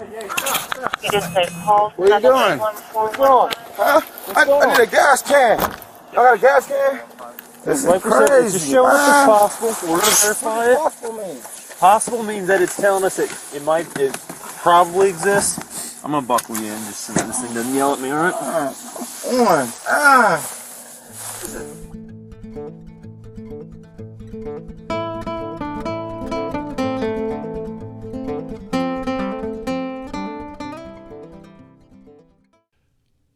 You just say call. Where you going? What's going? Huh? I need a gas can. Y'all got a gas can? This is Like we said, crazy. just show us it's possible. We're gonna verify it. Possible mean? Possible means that it's telling us it probably exists. I'm gonna buckle you in just so that this thing doesn't yell at me, alright?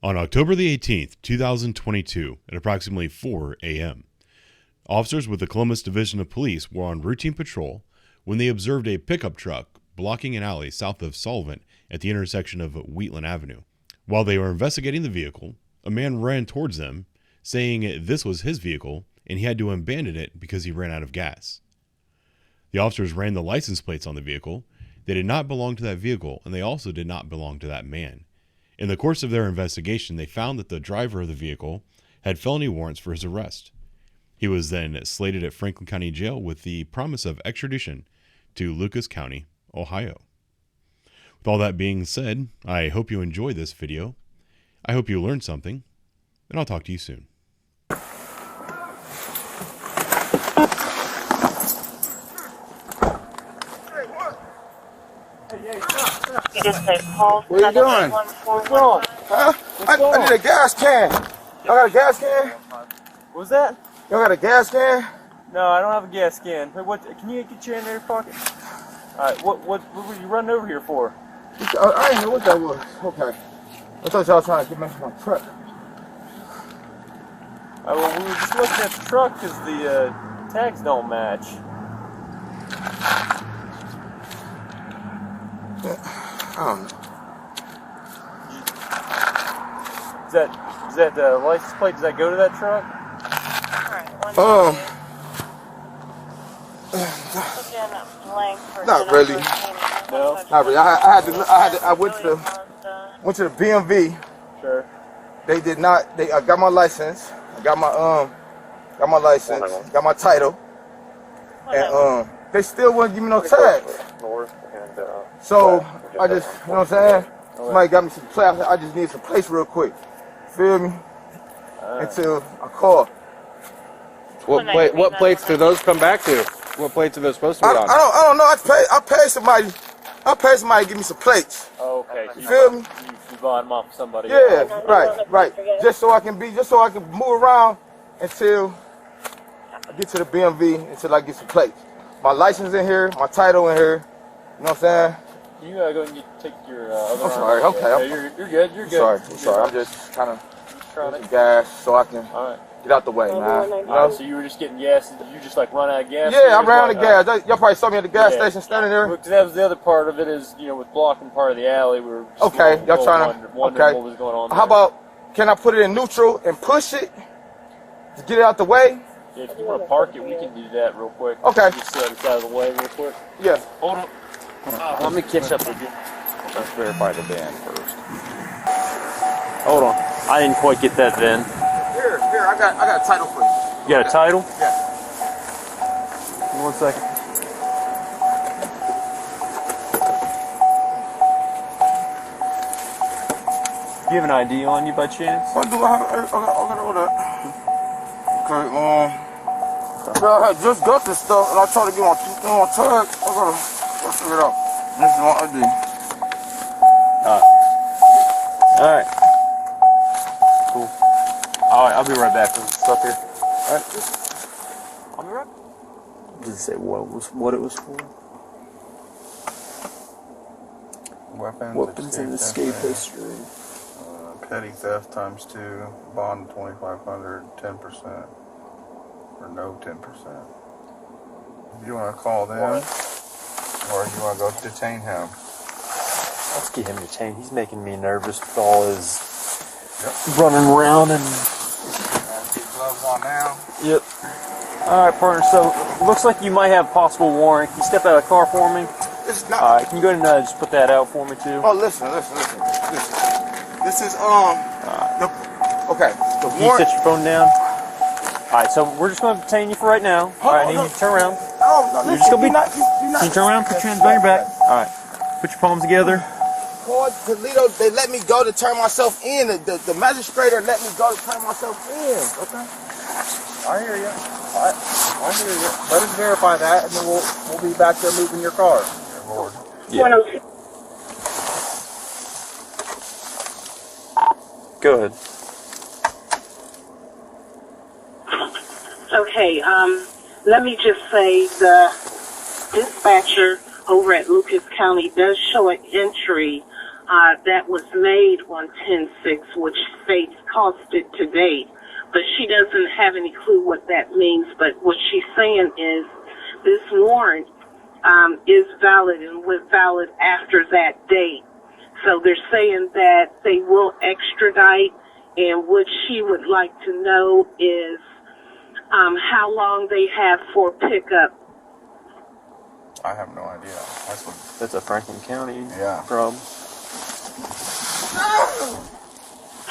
On October the 18th, 2022, at approximately 4 a.m., officers with the Columbus Division of Police were on routine patrol when they observed a pickup truck blocking an alley south of Sullivan at the intersection of Wheatland Avenue. While they were investigating the vehicle, a man ran towards them, saying this was his vehicle and he had to abandon it because he ran out of gas. The officers ran the license plates on the vehicle. They did not belong to that vehicle, and they also did not belong to that man. In the course of their investigation, they found that the driver of the vehicle had felony warrants for his arrest. He was then slated at Franklin County Jail with the promise of extradition to Lucas County, Ohio. With all that being said, I hope you enjoy this video. I hope you learned something, and I'll talk to you soon. You just say call. Where you going? What's going? Huh? I need a gas can. Y'all got a gas can? What's that? Y'all got a gas can? No, I don't have a gas can. What? Can you get your hand in your pocket? Alright, what were you running over here for? I didn't know what that was. Okay. I thought y'all trying to get me my truck. Well, we were just looking at the truck because the tags don't match. I don't know. Is that the license plate? Does that go to that truck? Not really. No. Not really. I went to the BMV. Sure. They did not. I got my license. I got my license. Got my title. And they still wouldn't give me no tags. So I just, you know what I'm saying? Somebody got me some place. I just need some place real quick. Feel me? Until I call. What plates do those come back to? What plates are those supposed to be on? I don't know. I paid somebody to give me some plates. Oh, okay. You feel me? You bought them off somebody. Yeah, right. Just so I can move around until I get to the BMV, until I get some plates. My license in here, my title in here. You know what I'm saying? You go and take your other I'm sorry. arm. Okay. Yeah, you're good. You're good. I'm sorry. I'm just kind of getting gas so I can get out the way, man. You know? So you were just getting gas. You just like run out of gas? Yeah, I ran out of gas. Y'all probably saw me at the gas station standing there. Because that was the other part of it is, with blocking part of the alley, we were just y'all trying to wondering what was going on there. How about, can I put it in neutral and push it to get it out the way? Yeah, if you want to park it, we can do that real quick. Okay. Just set it out of the way real quick. Yeah. Hold on. Let me catch up with you. Let's verify the van first. Hold on. I didn't quite get that then. Here, I got a title for you. You got a title? Yeah. 1 second. Do you have an ID on you by chance? What do I got all that. Okay, I had just got this stuff and I tried to get my tag. I gotta figure it out. This is my ID. Alright. Cool. Alright, I'll be right back with stuff here. Alright. I'll be right back. Does it say what it was for? Weapons and escape history. Petty theft ×2, bond 2,500, 10%, or no 10%. You want to call them, or you want to go detain him? Let's get him detained. He's making me nervous with all his running around and. Get gloves on now. Yep. All right, partner. So looks like you might have possible warrant. Can you step out of the car for me? It's not. All right. Can you go ahead and just put that out for me too? Oh, listen. This is okay. The Can you warrant. set your phone down? All right. So we're just going to detain you for right now. All right. I need you to turn around. No, You're just gonna be. you're not, Can you turn around? Put your hands behind your back. All right. Put your palms together. called Toledo. They let me go to turn myself in. The magistrator let me go to turn myself in. Okay. I hear you. I hear you. Let us verify that, and then we'll be back there moving your car. Lord. Yeah. Go ahead. Okay, let me just say the dispatcher over at Lucas County does show an entry that was made on 10/6, which states costed to date, but she doesn't have any clue what that means. But what she's saying is this warrant is valid and was valid after that date. So they're saying that they will extradite, and what she would like to know is how long they have for pickup. I have no idea. That's a Franklin County Yeah. problem.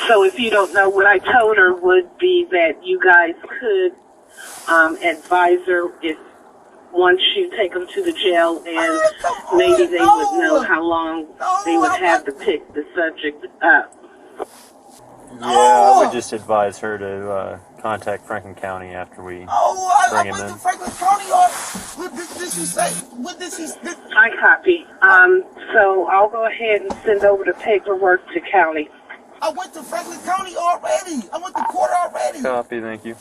So if you don't know, what I told her would be that you guys could advise her if once you take them to the jail, and maybe they would know how long they would have to pick the subject up. Yeah, I would just advise her to contact Franklin County after we bring him in. Franklin County, what did she say? What did she say? I copy. So I'll go ahead and send over the paperwork to county. I went to Franklin County already. I went to court already. Copy, thank you.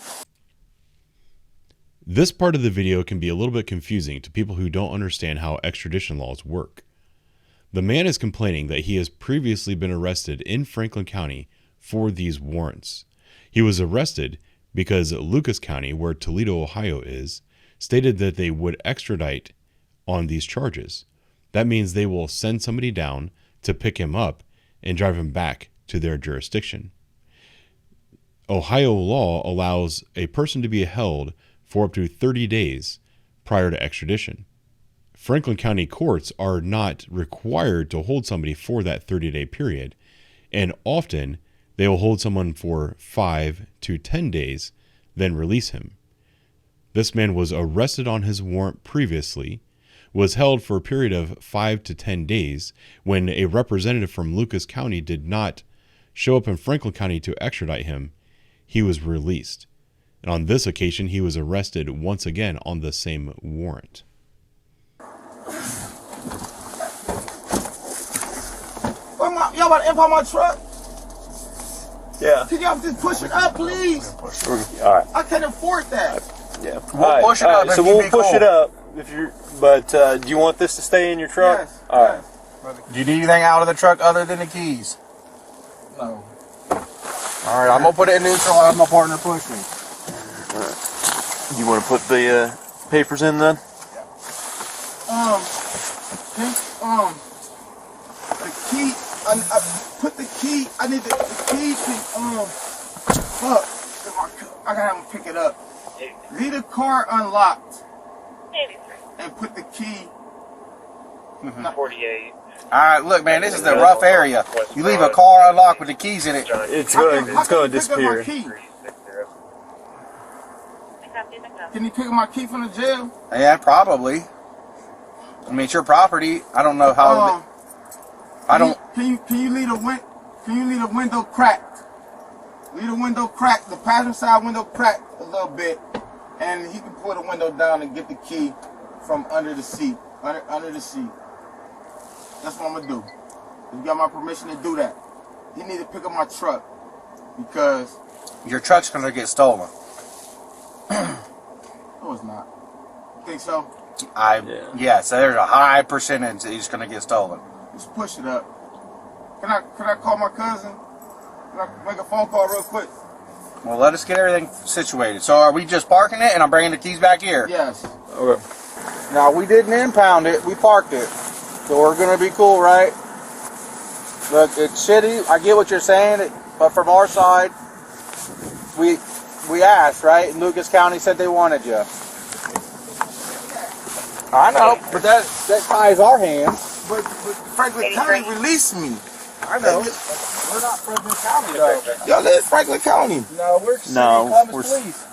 This part of the video can be a little bit confusing to people who don't understand how extradition laws work. The man is complaining that he has previously been arrested in Franklin County for these warrants. He was arrested because Lucas County, where Toledo, Ohio is, stated that they would extradite on these charges. That means they will send somebody down to pick him up and drive him back to their jurisdiction. Ohio law allows a person to be held for up to 30 days prior to extradition. Franklin County courts are not required to hold somebody for that 30-day period, and often they will hold someone for 5 to 10 days, then release him. This man was arrested on his warrant previously, was held for a period of 5 to 10 days when a representative from Lucas County did not show up in Franklin County to extradite him. He was released. And on this occasion, he was arrested once again on the same warrant. Y'all about to impound my truck? Yeah. Can y'all just push it up, please? All right. I can't afford that. Yeah. We'll push it up if So you we'll be push cool. it up if you're. But do you want this to stay in your truck? Yes. All right. Do you need anything out of the truck other than the keys? No. All right, I'm gonna put it in neutral and have my partner push me. You want to put the papers in then? The key. I put the key. I need the key to fuck. I gotta have him pick it up. Leave the car unlocked and put the key. 48. All right, look, man, this is a rough area. You leave a car unlocked with the keys in it. It's How going can to you pick up disappear. my key? Can you pick up my key from the jail? Yeah, probably. I mean, it's your property. I don't know how. I don't. Can you leave the window cracked? Leave the window cracked. The passenger side window cracked a little bit, and he can pull the window down and get the key from under the seat. Under the seat. That's what I'm gonna do. You got my permission to do that. He need to pick up my truck because Your truck's gonna get stolen. no, it's not. You think so? Yeah. So there's a high percentage that he's gonna get stolen. Just push it up. Can I call my cousin? Can I make a phone call real quick? Well, let us get everything situated. So are we just parking it and I'm bringing the keys back here? Yes. Okay. Now, we didn't impound it. We parked it. So we're going to be cool, right? Look, it's shitty. I get what you're saying. But from our side, we asked, right? And Lucas County said they wanted you. I know, but that ties our hands. But Franklin County released me. I know. We're not Franklin County, though. Y'all live Franklin County. No, we're City No, Columbus we're- Police.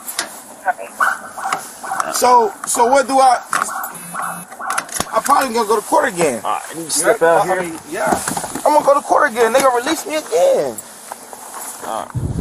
So what do I'm probably gonna go to court again. Step out here. I mean, yeah. I'm gonna go to court again. They gonna release me again. Alright.